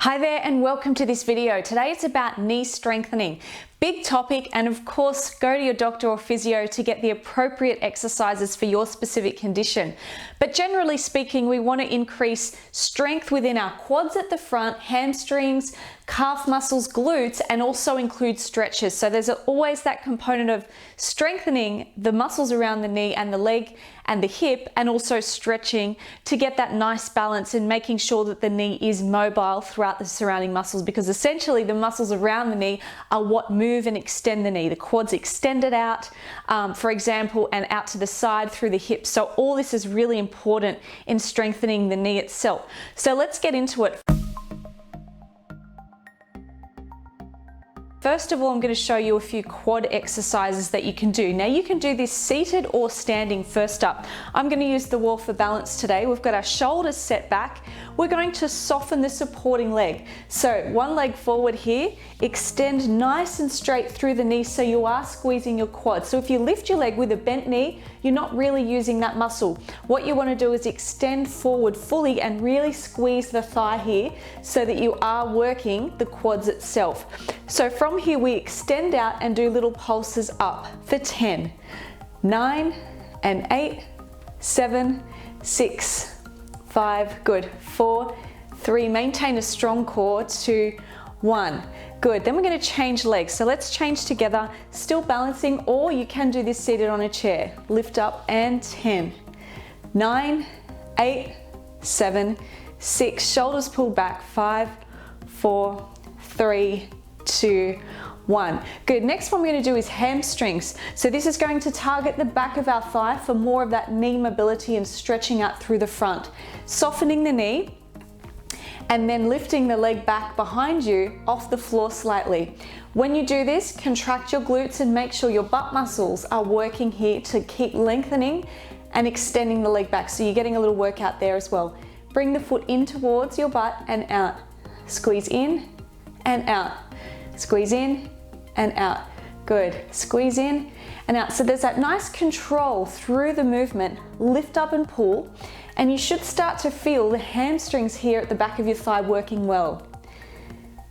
Hi there and welcome to this video. Today it's about knee strengthening. Big topic, and of course go to your doctor or physio to get the appropriate exercises for your specific condition. But generally speaking, we want to increase strength within our quads at the front, hamstrings, calf muscles, glutes, and also include stretches. So there's always that component of strengthening the muscles around the knee and the leg and the hip, and also stretching to get that nice balance and making sure that the knee is mobile throughout the surrounding muscles, because essentially the muscles around the knee are what move and extend the knee. The quads extend it out, for example, and out to the side through the hips. So all this is really important in strengthening the knee itself. So let's get into it. First of all, I'm going to show you a few quad exercises that you can do. Now you can do this seated or standing. First up, I'm going to use the wall for balance today. We've got our shoulders set back. We're going to soften the supporting leg. So one leg forward here, extend nice and straight through the knee so you are squeezing your quad. So if you lift your leg with a bent knee, you're not really using that muscle. What you want to do is extend forward fully and really squeeze the thigh here so that you are working the quads itself. So from here we extend out and do little pulses up for 10, 9 and 8, 7, 6, 5, good, 4, 3, maintain a strong core, 2, 1. Good, then we're going to change legs. So let's change together, still balancing, or you can do this seated on a chair. Lift up and 10, 9, 8, 7, 6, shoulders pulled back, 5, 4, 3, 2, 1. Good, next one we're going to do is hamstrings. So this is going to target the back of our thigh for more of that knee mobility and stretching out through the front. Softening the knee, and then lifting the leg back behind you off the floor slightly. When you do this, contract your glutes and make sure your butt muscles are working here to keep lengthening and extending the leg back. So you're getting a little workout there as well. Bring the foot in towards your butt and out. Squeeze in and out. Squeeze in and out. Good. Squeeze in and out. So there's that nice control through the movement. Lift up and pull. And you should start to feel the hamstrings here at the back of your thigh working well.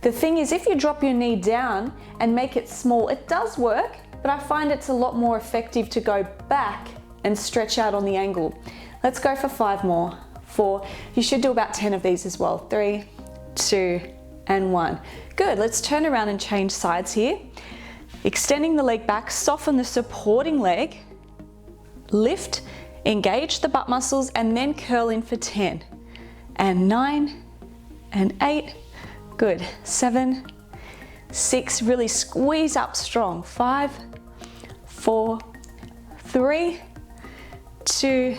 The thing is, if you drop your knee down and make it small, it does work, but I find it's a lot more effective to go back and stretch out on the angle. Let's go for 5 more. 4. You should do about 10 of these as well. 3, 2, and 1. Good, let's turn around and change sides here. Extending the leg back, soften the supporting leg, lift, engage the butt muscles, and then curl in for 10 and 9 and 8. Good. 7, 6, really squeeze up strong. 5, 4, 3, 2,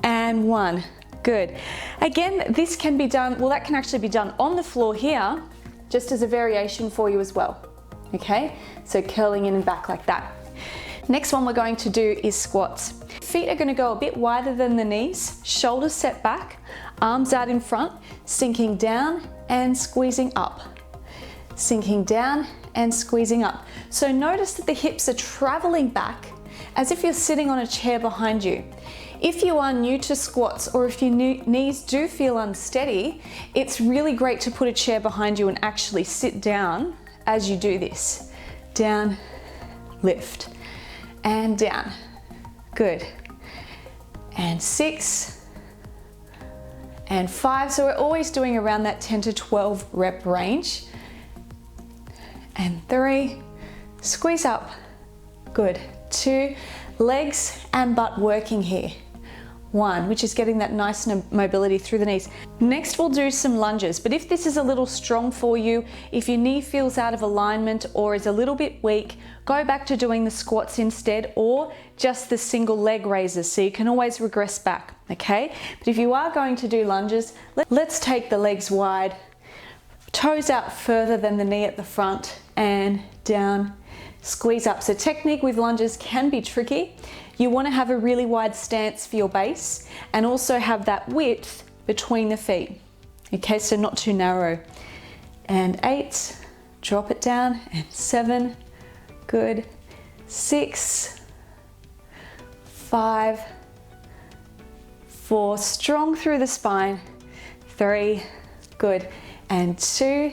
and 1. Good. Again, this can be done, well, that can actually be done on the floor here, just as a variation for you as well. Okay, so curling in and back like that. Next one we're going to do is squats. Feet are going to go a bit wider than the knees, shoulders set back, arms out in front, sinking down and squeezing up. Sinking down and squeezing up. So notice that the hips are traveling back as if you're sitting on a chair behind you. If you are new to squats, or if your knees do feel unsteady, it's really great to put a chair behind you and actually sit down as you do this. Down, lift, and down. Good. And 6, and 5. So we're always doing around that 10 to 12 rep range. And 3, squeeze up. Good. 2, legs and butt working here. 1, which is getting that nice mobility through the knees. Next we'll do some lunges, but if this is a little strong for you, if your knee feels out of alignment or is a little bit weak, go back to doing the squats instead, or just the single leg raises, so you can always regress back, okay? But if you are going to do lunges, let's take the legs wide, toes out further than the knee at the front, and down, squeeze up. So technique with lunges can be tricky. You want to have a really wide stance for your base and also have that width between the feet. Okay, so not too narrow. And 8, drop it down, and 7, good. 6, 5, 4, strong through the spine. 3, good. and 2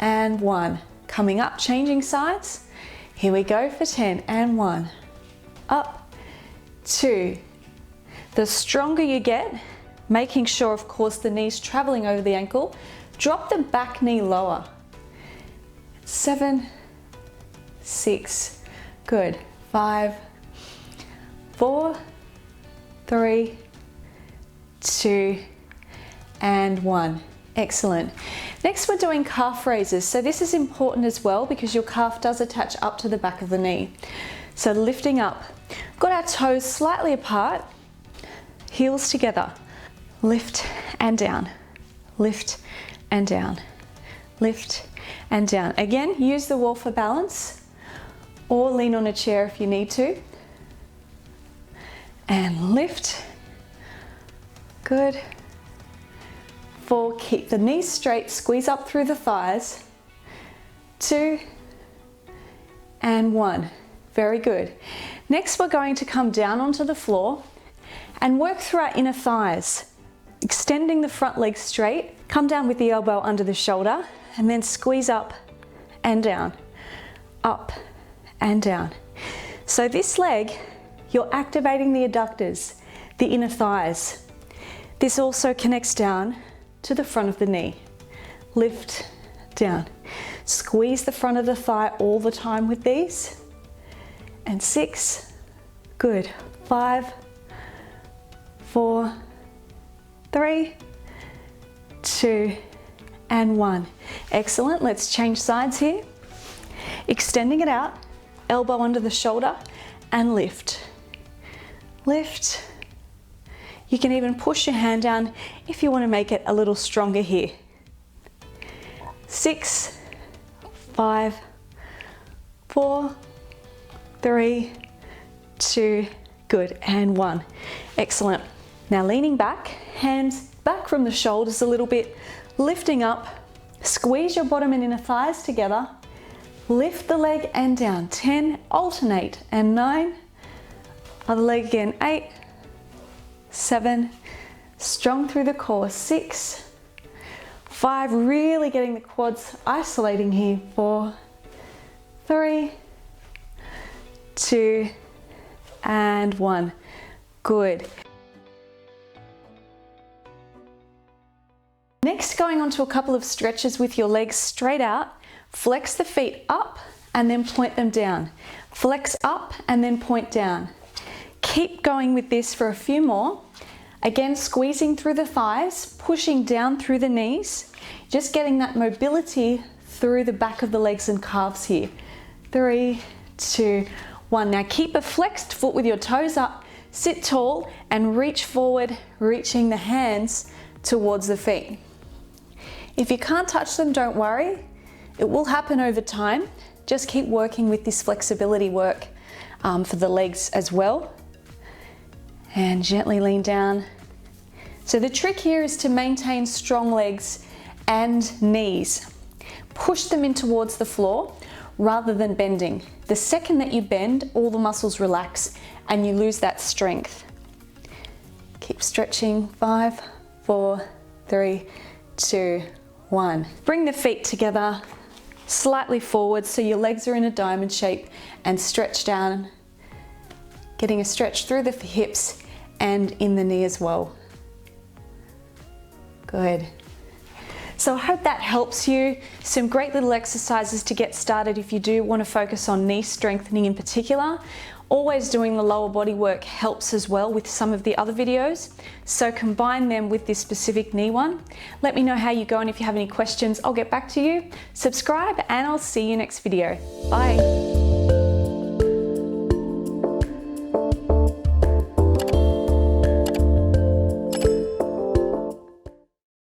and 1. Coming up, changing sides. Here we go for 10 and 1. Up, 2. The stronger you get, making sure, of course, the knee's traveling over the ankle, drop the back knee lower. 7, 6, good. 5, 4, 3, 2, and 1. Excellent. Next, we're doing calf raises. So this is important as well because your calf does attach up to the back of the knee. So lifting up. Got our toes slightly apart, heels together. Lift and down, lift and down, lift and down. Again, use the wall for balance or lean on a chair if you need to. And lift. Good. 4, keep the knees straight, squeeze up through the thighs. 2 and 1. Very good. Next, we're going to come down onto the floor and work through our inner thighs. Extending the front leg straight, come down with the elbow under the shoulder and then squeeze up and down, up and down. So this leg, you're activating the adductors, the inner thighs. This also connects down to the front of the knee. Lift, down. Squeeze the front of the thigh all the time with these. And 6, good. 5, 4, 3, 2, and 1. Excellent. Let's change sides here. Extending it out, elbow under the shoulder, and lift. Lift. You can even push your hand down if you want to make it a little stronger here. 6, 5, 4, 3, 2, good, and 1. Excellent. Now leaning back, hands back from the shoulders a little bit, lifting up, squeeze your bottom and inner thighs together, lift the leg and down. 10, alternate, and 9, other leg again. 8, 7, strong through the core. 6, 5, really getting the quads isolating here. 4, 3, 2, and 1. Good. Next, going on to a couple of stretches with your legs straight out. Flex the feet up and then point them down. Flex up and then point down. Keep going with this for a few more. Again, squeezing through the thighs, pushing down through the knees, just getting that mobility through the back of the legs and calves here. 3, 2, 1. Now keep a flexed foot with your toes up, sit tall and reach forward, reaching the hands towards the feet. If you can't touch them, don't worry. It will happen over time. Just keep working with this flexibility work for the legs as well. And gently lean down. So the trick here is to maintain strong legs and knees. Push them in towards the floor rather than bending. The second that you bend, all the muscles relax and you lose that strength. Keep stretching. 5, 4, 3, 2, 1. Bring the feet together slightly forward so your legs are in a diamond shape and stretch down, getting a stretch through the hips and in the knee as well. Good. So I hope that helps you. Some great little exercises to get started if you do want to focus on knee strengthening in particular. Always doing the lower body work helps as well with some of the other videos. So combine them with this specific knee one. Let me know how you go, and if you have any questions, I'll get back to you. Subscribe and I'll see you next video. Bye.